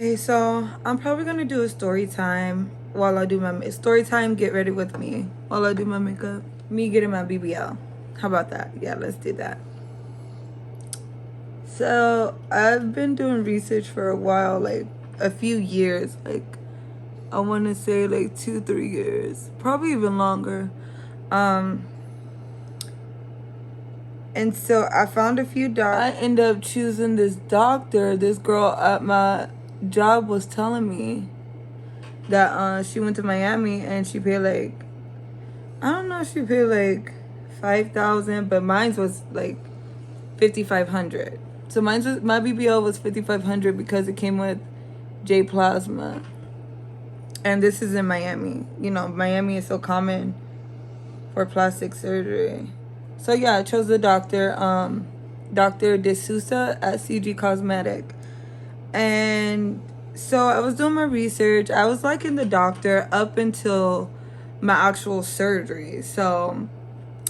Okay, so I'm probably gonna do a story time while I do my story time. Get ready with me while I do my makeup. Me getting my BBL. How about that? Yeah, let's do that. So I've been doing research for a while, like a few years. Like I want to say like 2-3 years, probably even longer. Um, and so I found a few doctors. I ended up choosing this doctor. This girl at my job was telling me that she went to Miami and she paid like, I don't know, she paid like 5,000, but mine was like 5,500. So my BBL was 5,500 because it came with J plasma, and this is in Miami. You know, Miami is so common for plastic surgery. So yeah, I chose the doctor, Dr. D'Souza at CG Cosmetic. And so I was doing my research. I was liking the doctor up until my actual surgery. So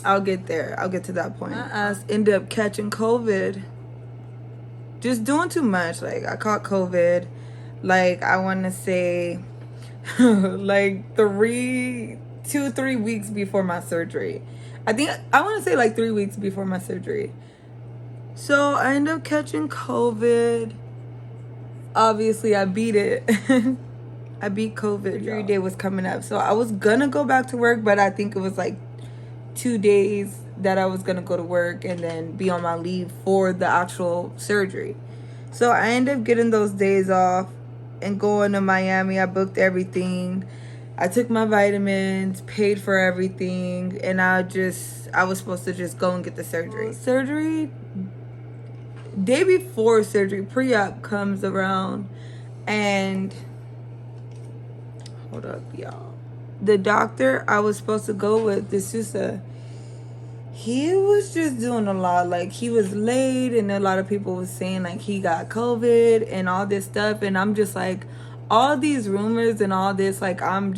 I'll get there. I'll get to that point. My ass ended up catching COVID. Just doing too much. Like, I caught COVID. Like, I want to say, like 3 weeks before my surgery. I want to say like 3 weeks before my surgery. So I ended up catching COVID. Obviously, I beat it. I beat COVID. Surgery day was coming up. So I was gonna go back to work, but I think it was like 2 days that I was gonna go to work and then be on my leave for the actual surgery. So I ended up getting those days off and going to Miami. I booked everything. I took my vitamins, paid for everything, and I was supposed to just go and get the surgery. Day before surgery, pre-op comes around, and hold up, y'all. The doctor I was supposed to go with, D'Souza, he was just doing a lot. Like, he was late, and a lot of people was saying like he got COVID and all this stuff, and I'm just like, all these rumors and all this, like, I'm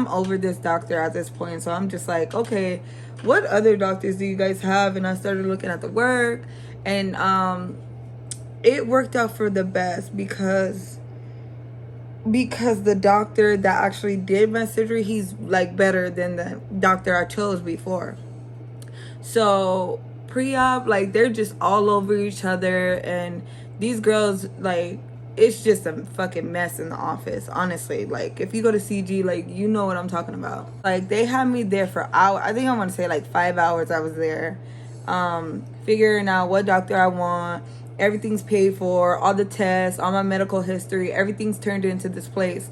over this doctor at this point. So I'm just like, okay, what other doctors do you guys have? And I started looking at the work, and it worked out for the best because the doctor that actually did my surgery, he's like better than the doctor I chose before. So pre-op, like, they're just all over each other, and these girls, like, it's just a fucking mess in the office, honestly. Like, if you go to CG, like, you know what I'm talking about. Like, they had me there for hours. I think I want to say like 5 hours I was there, figuring out what doctor I want. Everything's paid for, all the tests, all my medical history, everything's turned into this place.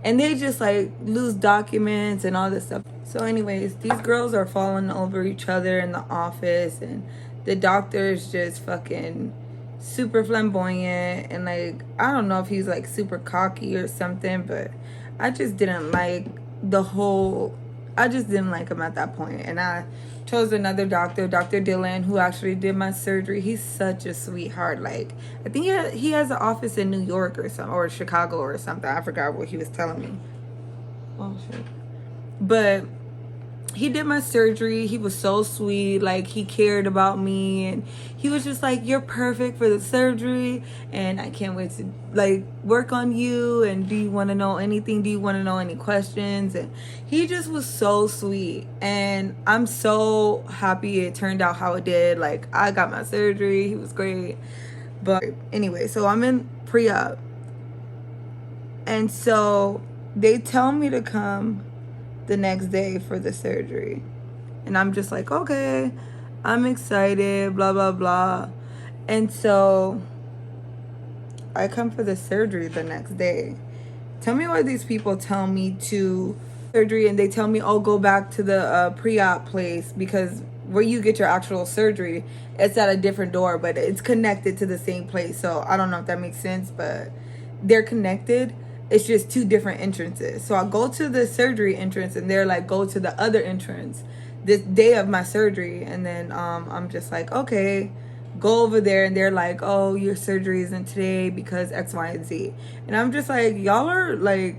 And they just like lose documents and all this stuff. So anyways, these girls are falling over each other in the office, and the doctor is just fucking super flamboyant, and like, I don't know if he's like super cocky or something, but I just didn't like him at that point. And I chose another doctor, Dr. Dylan, who actually did my surgery. He's such a sweetheart. Like, I think he has an office in New York or Chicago or something. I forgot what he was telling me. Oh shit. But he did my surgery. He was so sweet. Like, he cared about me, and he was just like, you're perfect for the surgery, and I can't wait to like work on you, and do you want to know anything? Do you want to know any questions? And he just was so sweet, and I'm so happy it turned out how it did. Like, I got my surgery. He was great. But anyway, so I'm in pre-op, and so they tell me to come the next day for the surgery, and I'm just like, okay, I'm excited, blah blah blah. And so I come for the surgery the next day. Tell me why these people tell me to surgery, and they tell me, oh, go back to the pre-op place, because where you get your actual surgery, it's at a different door, but it's connected to the same place. So I don't know if that makes sense, but they're connected. It's just 2 different entrances. So I go to the surgery entrance, and they're like, go to the other entrance this day of my surgery. And then I'm just like, okay, go over there. And they're like, oh, your surgery isn't today because X, Y, and Z. And I'm just like, y'all are like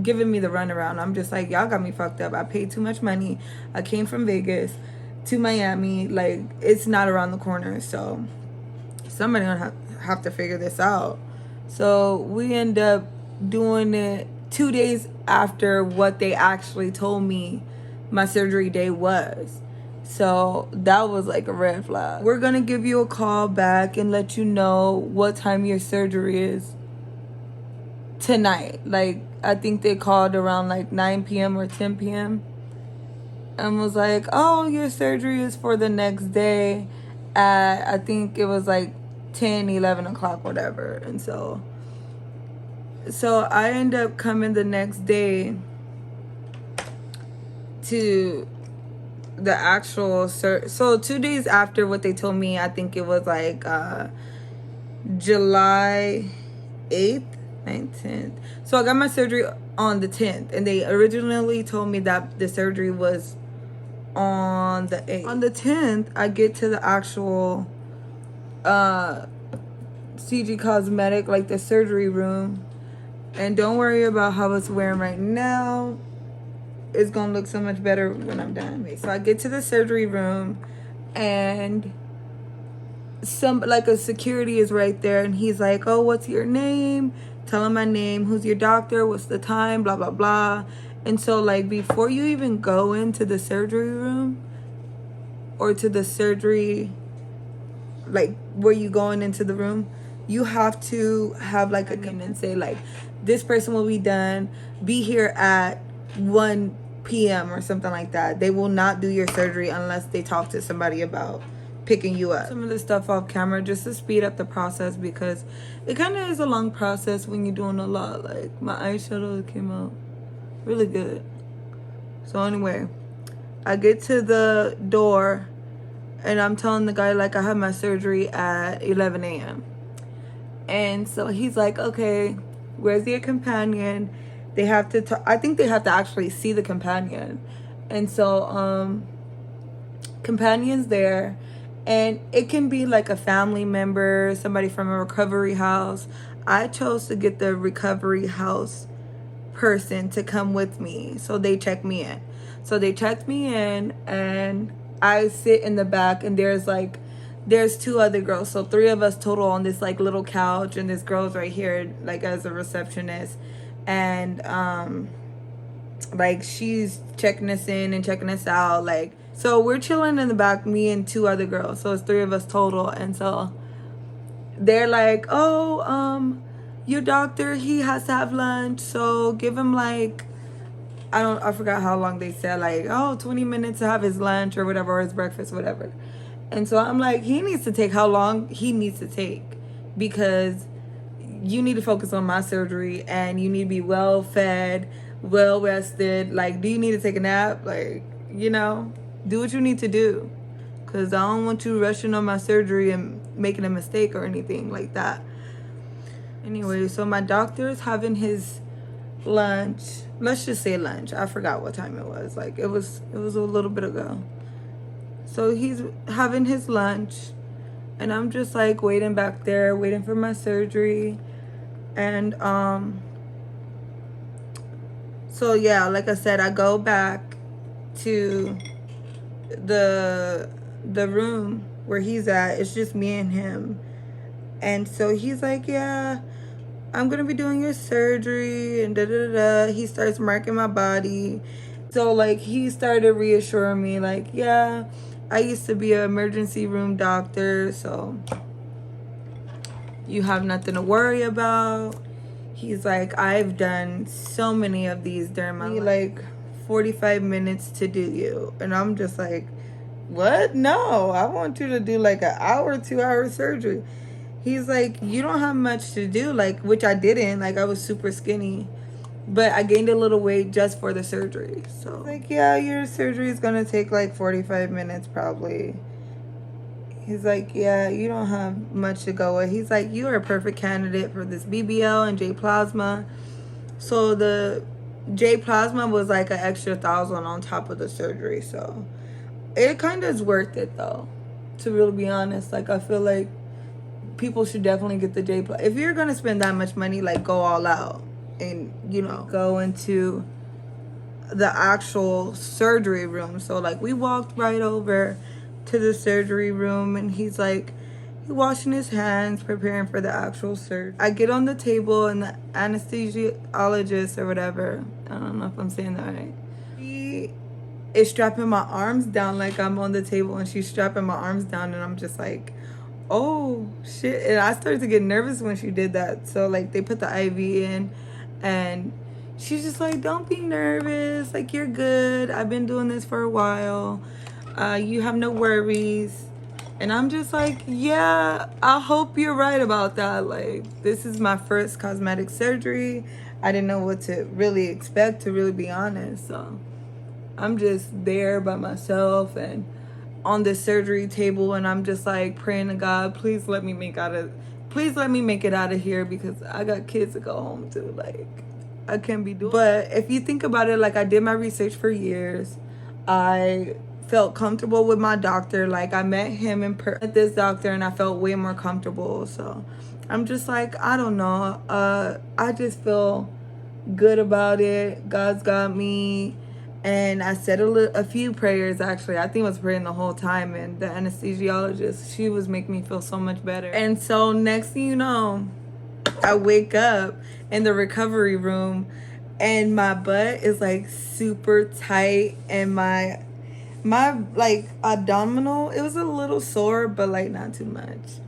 giving me the runaround. I'm just like, y'all got me fucked up. I paid too much money. I came from Vegas to Miami. Like, it's not around the corner. So somebody gonna have to figure this out. So we end up doing it 2 days after what they actually told me my surgery day was. So that was like a red flag. We're gonna give you a call back and let you know what time your surgery is tonight. Like, I think they called around like 9 p.m. or 10 p.m. and was like, oh, your surgery is for the next day at, I think it was like 10, 11 o'clock, whatever. And so I end up coming the next day to the actual so 2 days after what they told me. I think it was like July 8th, 9th, 10th. So I got my surgery on the 10th, and they originally told me that the surgery was on the 8th. On the 10th, I get to the actual CG Cosmetic, like the surgery room. And don't worry about how it's wearing right now. It's gonna look so much better when I'm done. So I get to the surgery room, and a security is right there, and he's like, oh, what's your name? Tell him my name. Who's your doctor? What's the time? Blah, blah, blah. And so, like, before you even go into the surgery room or to the surgery, like, where you going into the room, you have to have, like, a come and say, like, this person will be done. Be here at 1 p.m. or something like that. They will not do your surgery unless they talk to somebody about picking you up. Some of the stuff off camera just to speed up the process, because it kind of is a long process when you're doing a lot. Like, my eyeshadow came out really good. So anyway, I get to the door, and I'm telling the guy, like, I have my surgery at 11 a.m. And so he's like, okay, where's your companion? They have to I think they have to actually see the companion. And so companion's there, and it can be like a family member, somebody from a recovery house. I chose to get the recovery house person to come with me, so they check me in. So they checked me in, and I sit in the back, and there's 2 other girls, so 3 of us total on this like little couch, and this girl's right here like as a receptionist. And like, she's checking us in and checking us out. Like, so we're chilling in the back, me and 2 other girls, so it's 3 of us total. And so they're like, oh, your doctor, he has to have lunch, so give him like, I forgot how long they said, like, 20 minutes to have his lunch or whatever, or his breakfast, whatever. And so I'm like, he needs to take how long he needs to take, because you need to focus on my surgery, and you need to be well fed, well rested. Like, do you need to take a nap? Like, you know, do what you need to do, because I don't want you rushing on my surgery and making a mistake or anything like that. Anyway, so my doctor is having his lunch. Let's just say lunch. I forgot what time it was. Like, it was a little bit ago. So he's having his lunch, and I'm just like waiting back there, waiting for my surgery. And so yeah, like I said, I go back to the room where he's at. It's just me and him. And so he's like, yeah, I'm gonna be doing your surgery, and da da da. He starts marking my body. So like, he started reassuring me, like, yeah, I used to be an emergency room doctor, so you have nothing to worry about. He's like, I've done so many of these during my life. Like 45 minutes to do you. And I'm just like, what? No, I want you to do like an hour, 2-hour surgery. He's like, you don't have much to do, like, which I didn't. Like, I was super skinny, but I gained a little weight just for the surgery. So like, yeah, your surgery is gonna take like 45 minutes probably. He's like, yeah, you don't have much to go with. He's like, you are a perfect candidate for this BBL and J plasma. So the J plasma was like an extra 1,000 on top of the surgery. So it kind of is worth it though, to really be honest. Like, I feel like people should definitely get the J plasma. If you're gonna spend that much money, like, go all out and, you know, go into the actual surgery room. So like, we walked right over to the surgery room, and he's like, He washing his hands, preparing for the actual surgery. I get on the table and the anesthesiologist or whatever, I don't know if I'm saying that right, she is strapping my arms down like I'm on the table, and she's strapping my arms down, and I'm just like, oh shit. And I started to get nervous when she did that. So like they put the IV in, and she's just like, don't be nervous, like you're good, I've been doing this for a while, you have no worries. And I'm just like, yeah, I hope you're right about that. Like, this is my first cosmetic surgery. I didn't know what to really expect, to really be honest. So I'm just there by myself and on the surgery table, and I'm just like praying to God, please let me make it out of here, because I got kids to go home to. Like, I can't be doing. But if you think about it, like, I did my research for years. I felt comfortable with my doctor. Like, I met him at this doctor, and I felt way more comfortable. So I'm just like, I don't know. I just feel good about it. God's got me. And I said a few prayers, actually. I think I was praying the whole time. And the anesthesiologist, she was making me feel so much better. And so next thing you know, I wake up in the recovery room, and my butt is like super tight, and my like abdominal, it was a little sore, but like not too much.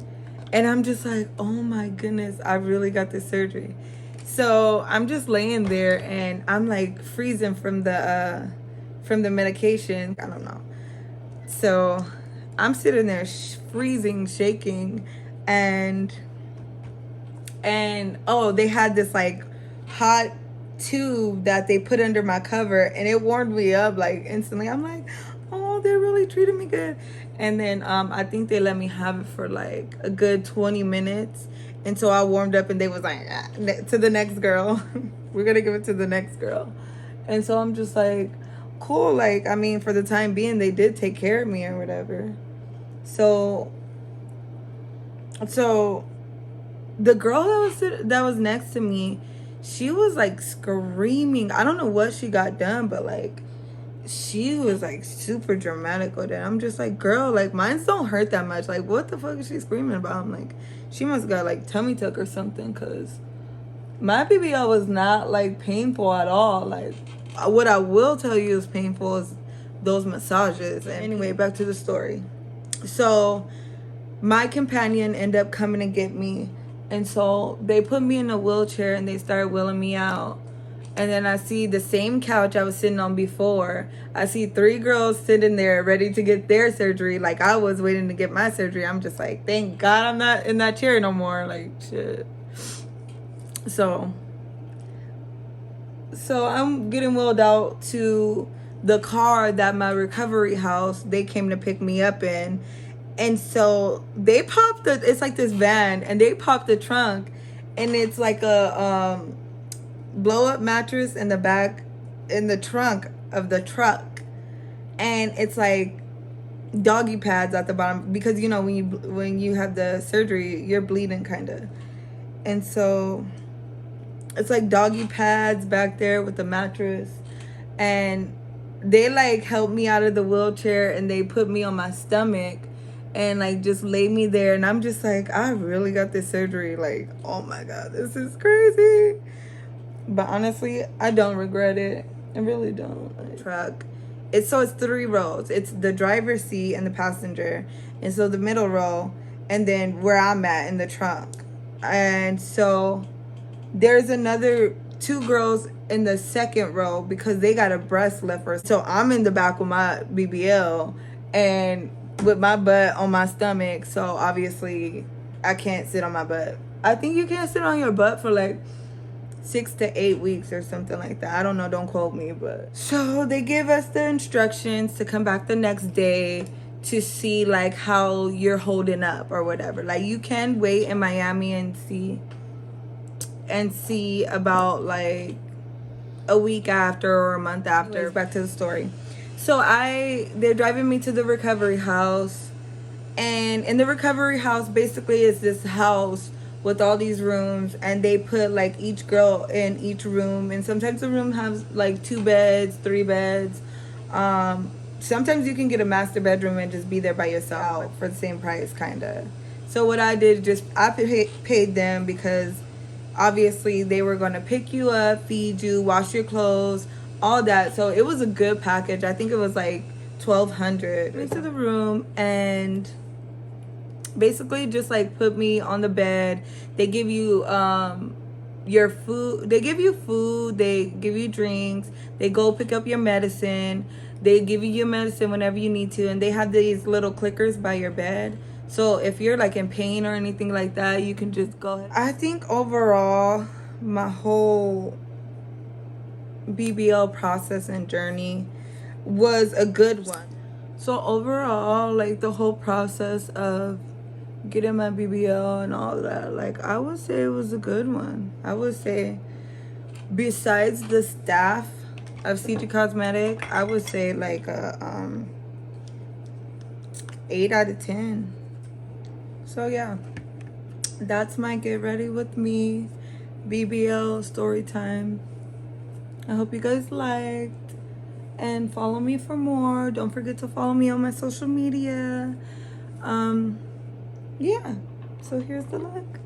And I'm just like, oh my goodness, I really got this surgery. So I'm just laying there, and I'm like freezing from the medication. I don't know. So I'm sitting there freezing, shaking, and oh, they had this like hot tube that they put under my cover, and it warmed me up like instantly. I'm like, oh, they're really treating me good. And then I think they let me have it for like a good 20 minutes. And so I warmed up, and they was like, to the next girl. We're going to give it to the next girl. And so I'm just like, cool. Like, I mean, for the time being, they did take care of me or whatever. So the girl that was next to me, she was like screaming. I don't know what she got done, but like, she was like super dramatic with it. I'm just like, girl, like, mines don't hurt that much. Like, what the fuck is she screaming about? I'm like, she must got like tummy tuck or something, because my BBL was not like painful at all. Like, what I will tell you is painful is those massages. And anyway, back to the story. So my companion ended up coming to get me, and so they put me in a wheelchair, and they started wheeling me out. And then I see the same couch I was sitting on before. I see 3 girls sitting there ready to get their surgery. Like, I was waiting to get my surgery. I'm just like, thank God I'm not in that chair no more. Like, shit. So I'm getting wheeled out to the car that my recovery house, they came to pick me up in. And so they popped it's like this van, and they popped the trunk, and it's like a blow up mattress in the trunk of the truck, and it's like doggy pads at the bottom, because you know when you have the surgery, you're bleeding kind of, and so it's like doggy pads back there with the mattress. And they like helped me out of the wheelchair, and they put me on my stomach and like just laid me there. And I'm just like, I really got this surgery. Like, oh my God, this is crazy. But honestly, I don't regret it. I really don't. Like, truck. It's 3 rows. It's the driver's seat and the passenger. And so the middle row, and then where I'm at in the trunk. And so there's another 2 girls in the second row, because they got a breast lifter. So I'm in the back with my BBL and with my butt on my stomach. So obviously I can't sit on my butt. I think you can't sit on your butt for like 6 to 8 weeks or something like that. I don't know, don't quote me. But so they give us the instructions to come back the next day to see like how you're holding up or whatever. Like, you can wait in Miami and see about like a week after or a month after. Anyways, back to the story. So they're driving me to the recovery house, and in the recovery house basically is this house with all these rooms, and they put like each girl in each room, and sometimes the room has like 2 beds, 3 beds. Sometimes you can get a master bedroom and just be there by yourself for the same price, kind of. So what I did, just I paid them because obviously they were going to pick you up, feed you, wash your clothes, all that. So it was a good package. I think it was like 1,200 into the room, and basically just like put me on the bed. They give you your food, they give you food, they give you drinks, they go pick up your medicine, they give you your medicine whenever you need to, and they have these little clickers by your bed. So if you're like in pain or anything like that, you can just go ahead. I think overall my whole BBL process and journey was a good one. So overall, like the whole process of getting my BBL and all that, like I would say it was a good one. I would say besides the staff of CG Cosmetic, I would say like a 8 out of 10. So yeah, that's my get ready with me BBL story time. I hope you guys liked, and follow me for more. Don't forget to follow me on my social media. Yeah, so here's the look.